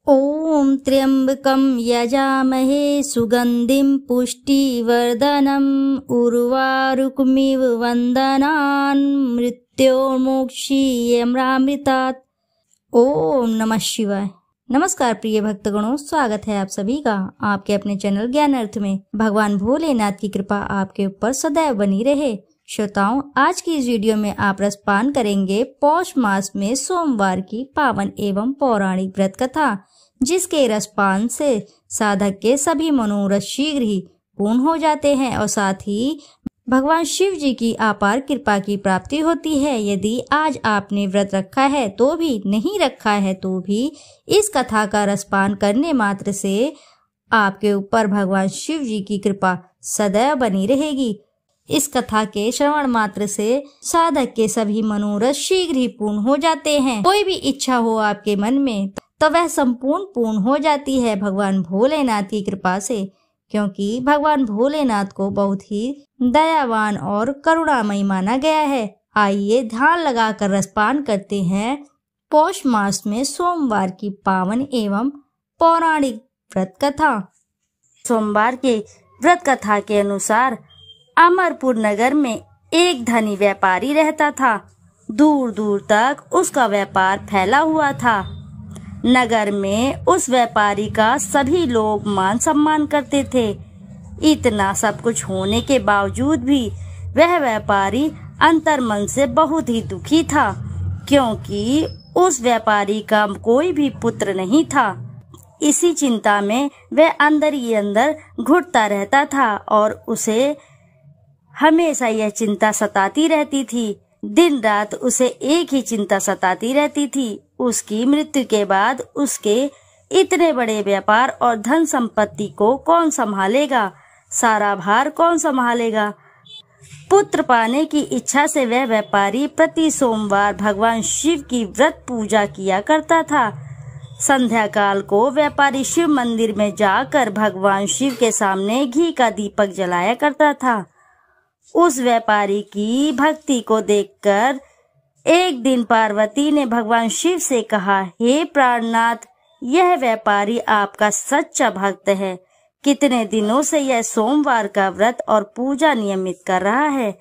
ॐ त्र्यम्बकं यजामहे सुगन्धिं पुष्टिवर्धनम् उर्वारुकमिव वन्दनान् मृत्योर्मोक्षीयमामृतात्। ओम नमः शिवाय। नमस्कार प्रिय भक्तगणों, स्वागत है आप सभी का आपके अपने चैनल ज्ञान अर्थ में। भगवान भोलेनाथ की कृपा आपके ऊपर सदैव बनी रहे। श्रोताओं, आज की इस वीडियो में आप रसपान करेंगे पौष मास में सोमवार की पावन एवं पौराणिक व्रत कथा, जिसके रसपान से साधक के सभी मनोरथ शीघ्र ही पूर्ण हो जाते हैं और साथ ही भगवान शिव जी की अपार कृपा की प्राप्ति होती है। यदि आज आपने व्रत रखा है तो भी, नहीं रखा है तो भी, इस कथा का रसपान करने मात्र से आपके ऊपर भगवान शिव जी की कृपा सदैव बनी रहेगी। इस कथा के श्रवण मात्र से साधक के सभी मनोरथ शीघ्र ही पूर्ण हो जाते हैं। कोई भी इच्छा हो आपके मन में तो वह संपूर्ण पूर्ण हो जाती है भगवान भोलेनाथ की कृपा से, क्योंकि भगवान भोलेनाथ को बहुत ही दयावान और करुणामयी माना गया है। आइए ध्यान लगाकर रसपान करते हैं पौष मास में सोमवार की पावन एवं पौराणिक व्रत कथा। सोमवार के व्रत कथा के अनुसार अमरपुर नगर में एक धनी व्यापारी रहता था। दूर दूर तक उसका व्यापार फैला हुआ था। नगर में उस व्यापारी का सभी लोग मान सम्मान करते थे। इतना सब कुछ होने के बावजूद भी वह व्यापारी अंतर्मन से बहुत ही दुखी था, क्योंकि उस व्यापारी का कोई भी पुत्र नहीं था। इसी चिंता में वह अंदर ही अंदर घुटता रहता था और उसे हमेशा यह चिंता सताती रहती थी। दिन रात उसे एक ही चिंता सताती रहती थी, उसकी मृत्यु के बाद उसके इतने बड़े व्यापार और धन संपत्ति को कौन संभालेगा, सारा भार कौन संभालेगा। पुत्र पाने की इच्छा से वह व्यापारी प्रति सोमवार भगवान शिव की व्रत पूजा किया करता था। संध्या काल को व्यापारी शिव मंदिर में जाकर भगवान शिव के सामने घी का दीपक जलाया करता था। उस व्यापारी की भक्ति को देखकर एक दिन पार्वती ने भगवान शिव से कहा, हे प्राणनाथ, यह व्यापारी आपका सच्चा भक्त है। कितने दिनों से यह सोमवार का व्रत और पूजा नियमित कर रहा है।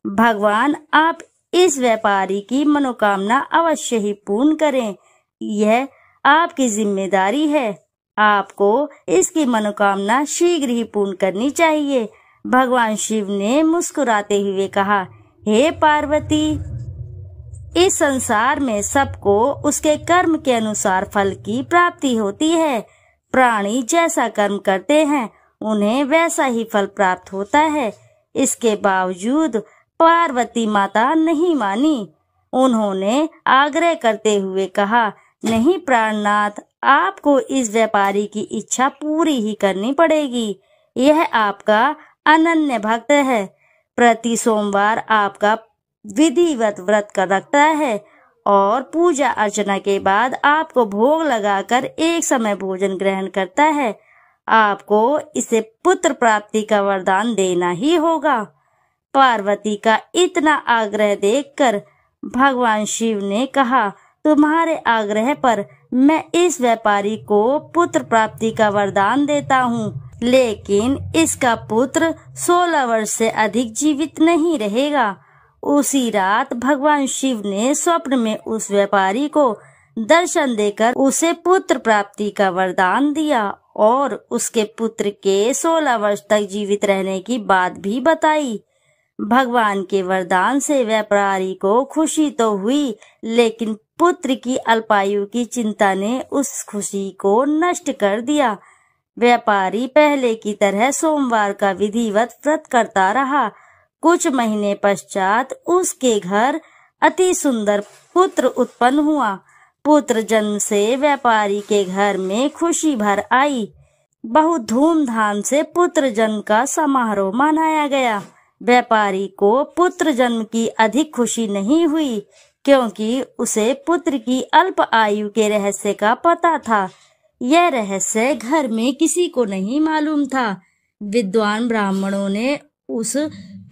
भगवान, आप इस व्यापारी की मनोकामना अवश्य ही पूर्ण करें। यह आपकी जिम्मेदारी है। आपको इसकी मनोकामना शीघ्र ही पूर्ण करनी चाहिए। भगवान शिव ने मुस्कुराते हुए कहा, हे पार्वती, इस संसार में सबको उसके कर्म के अनुसार फल की प्राप्ति होती है। प्राणी जैसा कर्म करते हैं उन्हें वैसा ही फल प्राप्त होता है। इसके बावजूद पार्वती माता नहीं मानी। उन्होंने आग्रह करते हुए कहा, नहीं प्राणनाथ, आपको इस व्यापारी की इच्छा पूरी ही करनी पड़ेगी। यह आपका अनन्य भक्त है। प्रति सोमवार आपका विधिवत व्रत कर रखता है और पूजा अर्चना के बाद आपको भोग लगाकर एक समय भोजन ग्रहण करता है। आपको इसे पुत्र प्राप्ति का वरदान देना ही होगा। पार्वती का इतना आग्रह देखकर भगवान शिव ने कहा, तुम्हारे आग्रह पर मैं इस व्यापारी को पुत्र प्राप्ति का वरदान देता हूँ, लेकिन इसका पुत्र 16 वर्ष से अधिक जीवित नहीं रहेगा। उसी रात भगवान शिव ने स्वप्न में उस व्यापारी को दर्शन देकर उसे पुत्र प्राप्ति का वरदान दिया और उसके पुत्र के 16 वर्ष तक जीवित रहने की बात भी बताई। भगवान के वरदान से व्यापारी को खुशी तो हुई, लेकिन पुत्र की अल्पायु की चिंता ने उस खुशी को नष्ट कर दिया। व्यापारी पहले की तरह सोमवार का विधिवत व्रत करता रहा। कुछ महीने पश्चात उसके घर अति सुंदर पुत्र उत्पन्न हुआ। पुत्र जन्म से व्यापारी के घर में खुशी भर आई। बहुत धूमधाम से पुत्र जन्म का समारोह मनाया गया। व्यापारी को पुत्र जन्म की अधिक खुशी नहीं हुई, क्योंकि उसे पुत्र की अल्प आयु के रहस्य का पता था। यह रहस्य घर में किसी को नहीं मालूम था। विद्वान ब्राह्मणों ने उस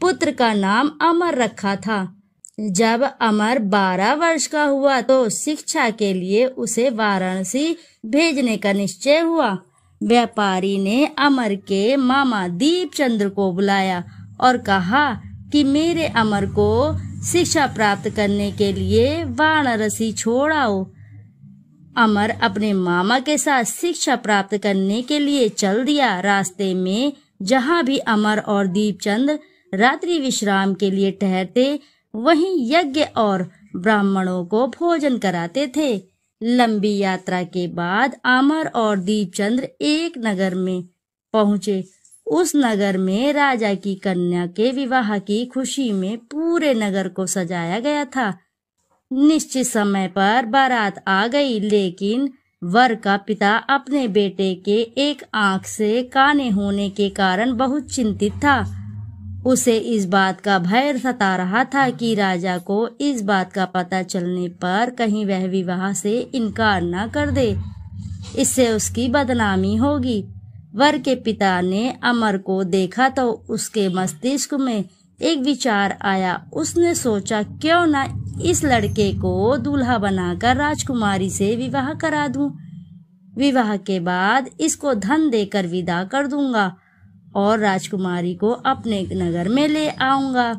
पुत्र का नाम अमर रखा था। जब अमर 12 वर्ष का हुआ तो शिक्षा के लिए उसे वाराणसी भेजने का निश्चय हुआ। व्यापारी ने अमर के मामा दीपचंद्र को बुलाया और कहा कि मेरे अमर को शिक्षा प्राप्त करने के लिए वाराणसी छोड़ आओ। अमर अपने मामा के साथ शिक्षा प्राप्त करने के लिए चल दिया। रास्ते में जहाँ भी अमर और दीपचंद रात्रि विश्राम के लिए ठहरते, वहीं यज्ञ और ब्राह्मणों को भोजन कराते थे। लंबी यात्रा के बाद अमर और दीपचंद्र एक नगर में पहुंचे। उस नगर में राजा की कन्या के विवाह की खुशी में पूरे नगर को सजाया गया था। निश्चित समय पर बारात आ गई, लेकिन वर का पिता अपने बेटे के एक आंख से काने होने के कारण बहुत चिंतित था। उसे इस बात का भय सता रहा था कि राजा को इस बात का पता चलने पर कहीं वह विवाह से इनकार न कर दे, इससे उसकी बदनामी होगी। वर के पिता ने अमर को देखा तो उसके मस्तिष्क में एक विचार आया। उसने सोचा, क्यों न इस लड़के को दूल्हा बनाकर राजकुमारी से विवाह करा दूं। विवाह के बाद इसको धन देकर विदा कर दूंगा और राजकुमारी को अपने नगर में ले आऊंगा।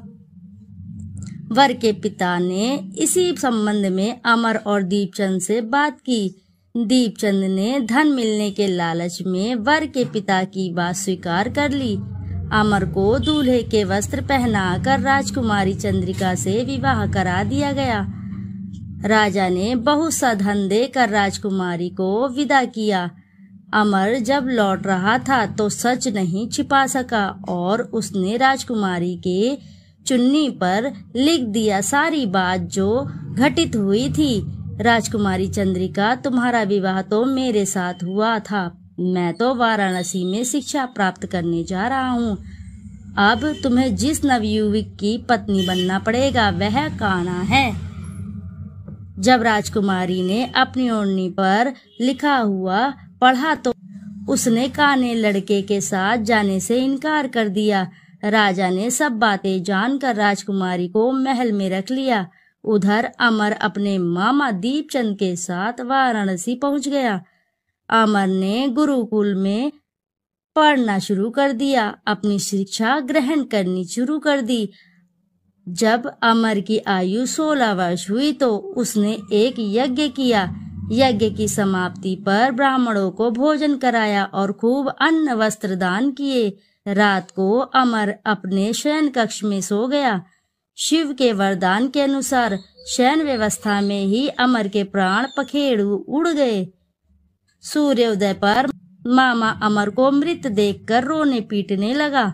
वर के पिता ने इसी संबंध में अमर और दीपचंद से बात की। दीपचंद ने धन मिलने के लालच में वर के पिता की बात स्वीकार कर ली। अमर को दूल्हे के वस्त्र पहनाकर राजकुमारी चंद्रिका से विवाह करा दिया गया। राजा ने बहुत सा धन देकर राजकुमारी को विदा किया। अमर जब लौट रहा था तो सच नहीं छिपा सका और उसने राजकुमारी के चुन्नी पर लिख दिया सारी बात जो घटित हुई थी। राजकुमारी चंद्रिका, तुम्हारा विवाह तो मेरे साथ हुआ था। मैं तो वाराणसी में शिक्षा प्राप्त करने जा रहा हूँ। अब तुम्हें जिस नवयुवक की पत्नी बनना पड़ेगा वह कान्हा है। जब राजकुमारी ने अपनी ओढ़नी पर लिखा हुआ पढ़ा तो उसने काने लड़के के साथ जाने से इनकार कर दिया। राजा ने सब बातें जानकर राजकुमारी को महल में रख लिया। उधर अमर अपने मामा दीपचंद के साथ वाराणसी पहुंच गया। अमर ने गुरुकुल में पढ़ना शुरू कर दिया, अपनी शिक्षा ग्रहण करनी शुरू कर दी। जब अमर की आयु 16 वर्ष हुई तो उसने एक यज्ञ किया। यज्ञ की समाप्ति पर ब्राह्मणों को भोजन कराया और खूब अन्न वस्त्र दान किए। रात को अमर अपने शयन कक्ष में सो गया। शिव के वरदान के अनुसार शयन व्यवस्था में ही अमर के प्राण पखेरु उड़ गए। सूर्योदय पर मामा अमर को मृत देखकर रोने पीटने लगा।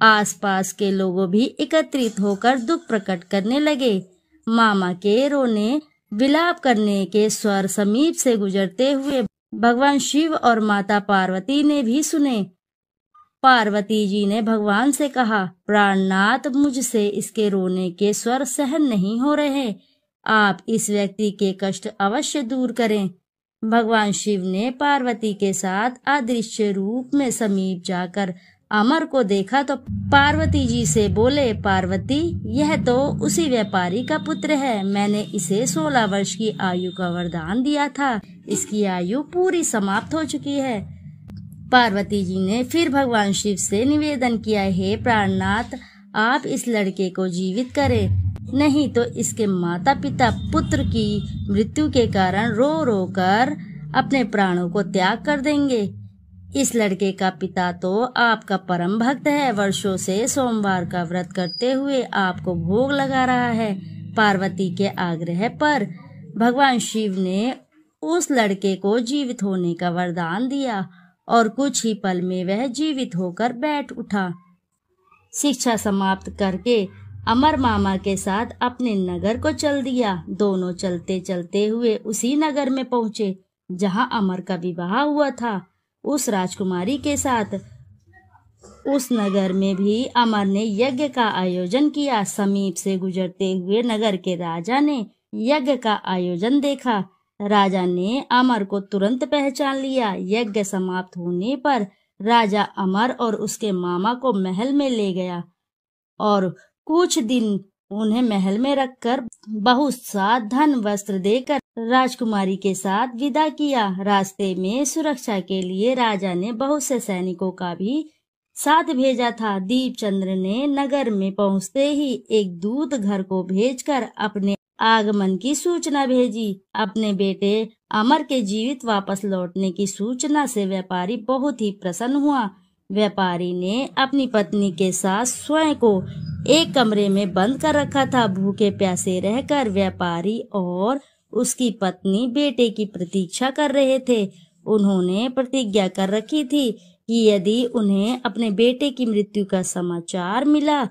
आसपास के लोगों भी एकत्रित होकर दुख प्रकट करने लगे। मामा के रोने विलाप करने के स्वर समीप से गुजरते हुए भगवान शिव और माता पार्वती ने भी सुने। पार्वती जी ने भगवान से कहा, प्राणनाथ, मुझसे इसके रोने के स्वर सहन नहीं हो रहे, आप इस व्यक्ति के कष्ट अवश्य दूर करें। भगवान शिव ने पार्वती के साथ अदृश्य रूप में समीप जाकर अमर को देखा तो पार्वती जी से बोले, पार्वती, यह तो उसी व्यापारी का पुत्र है। मैंने इसे 16 वर्ष की आयु का वरदान दिया था। इसकी आयु पूरी समाप्त हो चुकी है। पार्वती जी ने फिर भगवान शिव से निवेदन किया, हे प्राणनाथ, आप इस लड़के को जीवित करें, नहीं तो इसके माता पिता पुत्र की मृत्यु के कारण रो रो कर अपने प्राणों को त्याग कर देंगे। इस लड़के का पिता तो आपका परम भक्त है, वर्षों से सोमवार का व्रत करते हुए आपको भोग लगा रहा है। पार्वती के आग्रह पर भगवान शिव ने उस लड़के को जीवित होने का वरदान दिया और कुछ ही पल में वह जीवित होकर बैठ उठा। शिक्षा समाप्त करके अमर मामा के साथ अपने नगर को चल दिया। दोनों चलते चलते हुए उसी नगर में पहुंचे जहां अमर का विवाह हुआ था, उस राजकुमारी के साथ। उस नगर में भी अमर ने यज्ञ का आयोजन किया। समीप से गुजरते हुए नगर के राजा ने यज्ञ का आयोजन देखा। राजा ने अमर को तुरंत पहचान लिया। यज्ञ समाप्त होने पर राजा अमर और उसके मामा को महल में ले गया और कुछ दिन उन्हें महल में रखकर बहुत सा धन वस्त्र देकर राजकुमारी के साथ विदा किया। रास्ते में सुरक्षा के लिए राजा ने बहुत से सैनिकों का भी साथ भेजा था। दीपचंद्र ने नगर में पहुंचते ही एक दूत घर को भेजकर अपने आगमन की सूचना भेजी। अपने बेटे अमर के जीवित वापस लौटने की सूचना से व्यापारी बहुत ही प्रसन्न हुआ। व्यापारी ने अपनी पत्नी के साथ स्वयं को एक कमरे में बंद कर रखा था। भूखे प्यासे रहकर व्यापारी और उसकी पत्नी बेटे की प्रतीक्षा कर रहे थे। उन्होंने प्रतिज्ञा कर रखी थी कि यदि उन्हें अपने बेटे की मृत्यु का समाचार मिला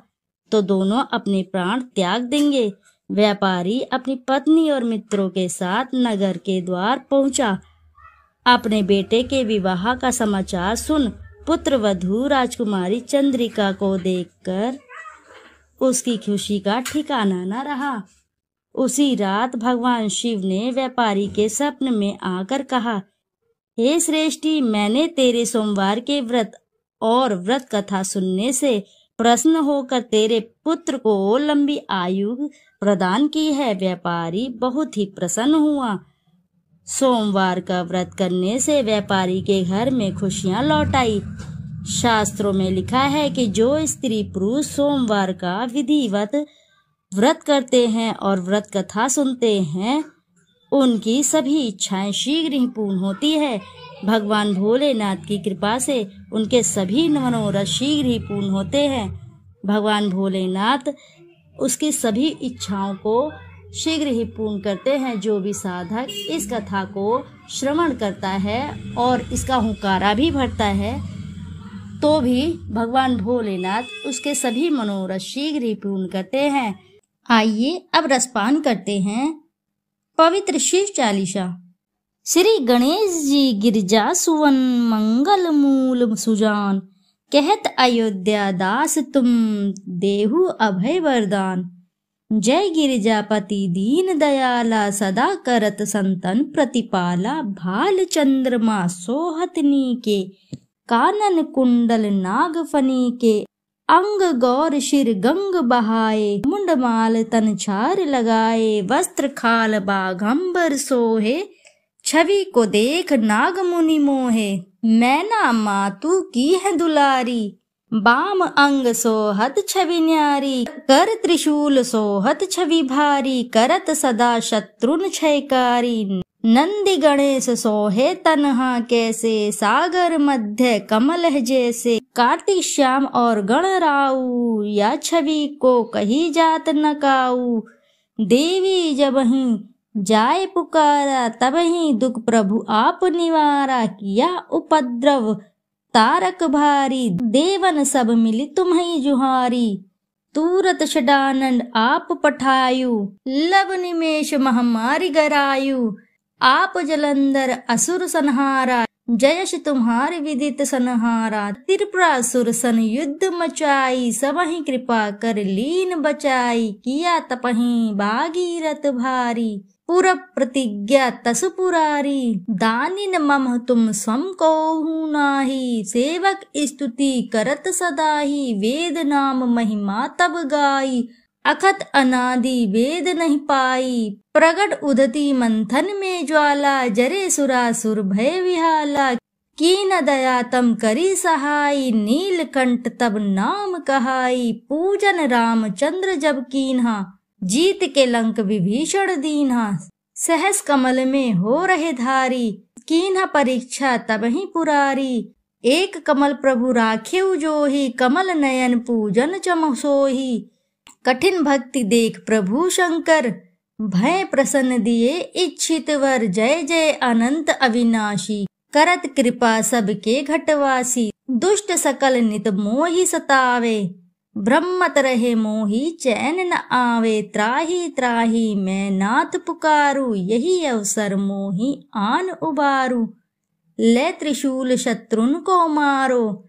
तो दोनों अपने प्राण त्याग देंगे। व्यापारी अपनी पत्नी और मित्रों के साथ नगर के द्वार पहुंचा। अपने बेटे के विवाह का समाचार सुन पुत्र वधू राजकुमारी चंद्रिका को देखकर उसकी खुशी का ठिकाना न रहा। उसी रात भगवान शिव ने व्यापारी के स्वप्न में आकर कहा, हे श्रेष्ठी, मैंने तेरे सोमवार के व्रत और व्रत कथा सुनने से प्रसन्न होकर तेरे पुत्र को लंबी आयु प्रदान की है। व्यापारी बहुत ही प्रसन्न हुआ। सोमवार का व्रत करने से व्यापारी के घर में खुशियां लौट आई। शास्त्रों में लिखा है कि जो स्त्री पुरुष सोमवार का विधिवत व्रत करते हैं और व्रत कथा सुनते हैं, उनकी सभी इच्छाएं शीघ्र ही पूर्ण होती है। भगवान भोलेनाथ की कृपा से उनके सभी मनोरथ शीघ्र ही पूर्ण होते हैं। भगवान भोलेनाथ उसकी सभी इच्छाओं को शीघ्र ही पूर्ण करते हैं। जो भी साधक इस कथा को श्रवण करता है और इसका हुंकारा भी भरता है तो भी भगवान भोलेनाथ उसके सभी मनोरथ शीघ्र ही पूर्ण करते हैं। आइए अब रसपान करते हैं पवित्र शिव चालीसा। श्री गणेश जी गिरजा सुवन मंगल मूल सुजान, कहत अयोध्या दास तुम देहु अभय वरदान। जय गिरिजापति दीन दयाला, सदा करत संतन प्रतिपाला। भाल चंद्रमा सोहतनी के, कानन कुंडल नागफनी के। अंग गौर शिर गंग बहाए, मुंडमाल तन छार लगाए। वस्त्र खाल बाघंबर सोहे, छवि को देख नाग मुनि मोहे। मैना मातु की है दुलारी, बाम अंग सोहत छवि न्यारी। कर त्रिशूल सोहत छवि भारी, करत सदा शत्रुन क्षयकारी। नंदी गणेश सोहे तनहा कैसे, सागर मध्य कमल है जैसे। कार्तिक श्याम और गणराऊ, या छवि को कही जात न काऊ। देवी जबहि जाय पुकारा, तबहि दुख प्रभु आप निवारा। किया उपद्रव तारक भारी, देवन सब मिली तुम्हीं जुहारी। तूरत षडानंद आप पठायु, लब निमेष महामारी गरायु। आप जलंधर असुर संहारा, जयश तुम्हारे विदित संहारा। त्रिपुरासुर सन युद्ध मचाई, सबहि कृपा कर लीन बचाई। किया तपहि भागीरथ भारी, पुर प्रतिज्ञा तसु पुरारी। दानिन मम तुम स्वम कोहु नाही, सेवक स्तुति करत सदाही। वेद नाम महिमा तब गाई, अखत अनादि वेद नहीं पाई। प्रगट उदती मंथन में ज्वाला, जरे सुरासुर भय विहाला। कीन दया तम करी सहाई, नीलकंठ तब नाम कहाई। पूजन रामचंद्र जब कीन्हा, जीत के लंक विभीषण दीन्हा। सहस कमल में हो रहे धारी, कीन्हा परीक्षा तब ही पुरारी। एक कमल प्रभु राखेउ जोही, कमल नयन पूजन चम सोही। कठिन भक्ति देख प्रभु शंकर, भय प्रसन्न दिए इच्छित वर। जय जय अनंत अविनाशी, करत कृपा सबके घटवासी। दुष्ट सकल नित मोहि सतावे, ब्रह्मत रहे मोहि चैन न आवे। त्राही त्राही मैं नाथ पुकारू, यही अवसर मोहि आन उबारू। ले त्रिशूल शत्रुन को मारो,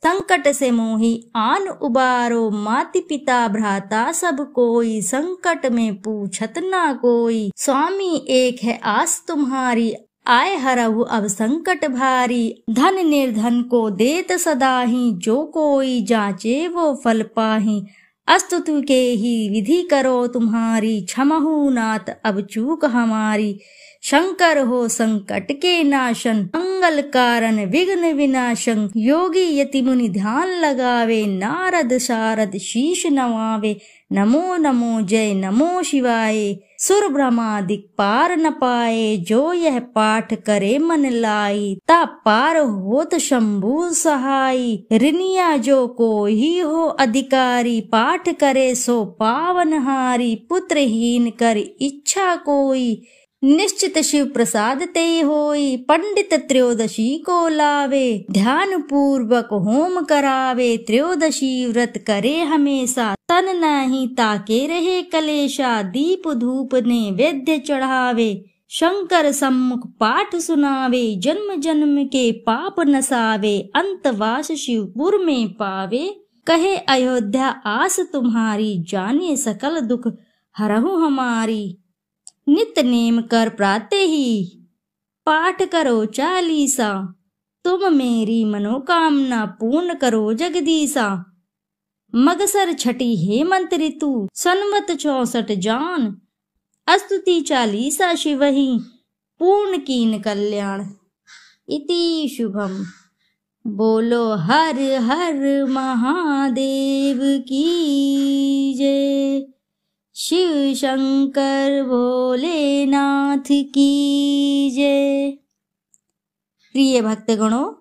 संकट से मोहि आन उबारो। माति पिता भ्राता सब कोई, संकट में पूछत ना कोई। स्वामी एक है आस तुम्हारी, आए हरहु अब संकट भारी। धन निर्धन को देत सदाही, जो कोई जाचे वो फल पाही। अस्तुति के ही विधि करो तुम्हारी, क्षमहु नाथ अब चूक हमारी। शंकर हो संकट के नाशन, मंगल कारण विघ्न विनाशन। योगी यति मुनि ध्यान लगावे, नारद शारद शीश नवावे। नमो नमो जय नमो शिवाय, सुर ब्रह्मादिक पार न पाए। जो यह पाठ करे मन लाई, ता पार होत शंभु सहाई। ऋनिया जो कोई हो अधिकारी, पाठ करे सो पावनहारी। पुत्रहीन कर इच्छा कोई, निश्चित शिव प्रसाद ते होई। पंडित त्रयोदशी को लावे, ध्यान पूर्वक होम करावे। त्रयोदशी व्रत करे हमेशा, तन नहीं ताके रहे कलेशा। दीप धूप नैवेद्य चढ़ावे, शंकर सम्मुख पाठ सुनावे। जन्म जन्म के पाप नसावे, अंतवास शिवपुर में पावे। कहे अयोध्या आस तुम्हारी, जाने सकल दुख हरहु हमारी। नित नेम कर प्राते ही, पाठ करो चालीसा। तुम मेरी मनोकामना पूर्ण करो जगदीसा। मगसर छठी हेमंत ऋतु, सन्मत 64 जान। अस्तुति चालीसा शिवहि, पूर्ण कीन कल्याण। इति शुभम। बोलो हर हर महादेव की जय। शिव शंकर भोलेनाथ की जय। प्रिय भक्तगणों,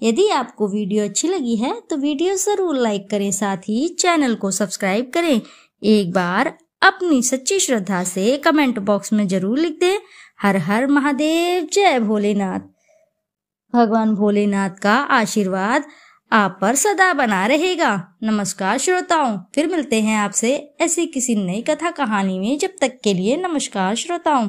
यदि आपको वीडियो अच्छी लगी है तो वीडियो जरूर लाइक करें, साथ ही चैनल को सब्सक्राइब करें। एक बार अपनी सच्ची श्रद्धा से कमेंट बॉक्स में जरूर लिख दें, हर हर महादेव, जय भोलेनाथ। भगवान भोलेनाथ का आशीर्वाद आप पर सदा बना रहेगा। नमस्कार श्रोताओं, फिर मिलते हैं आपसे ऐसी किसी नई कथा कहानी में। जब तक के लिए नमस्कार श्रोताओं।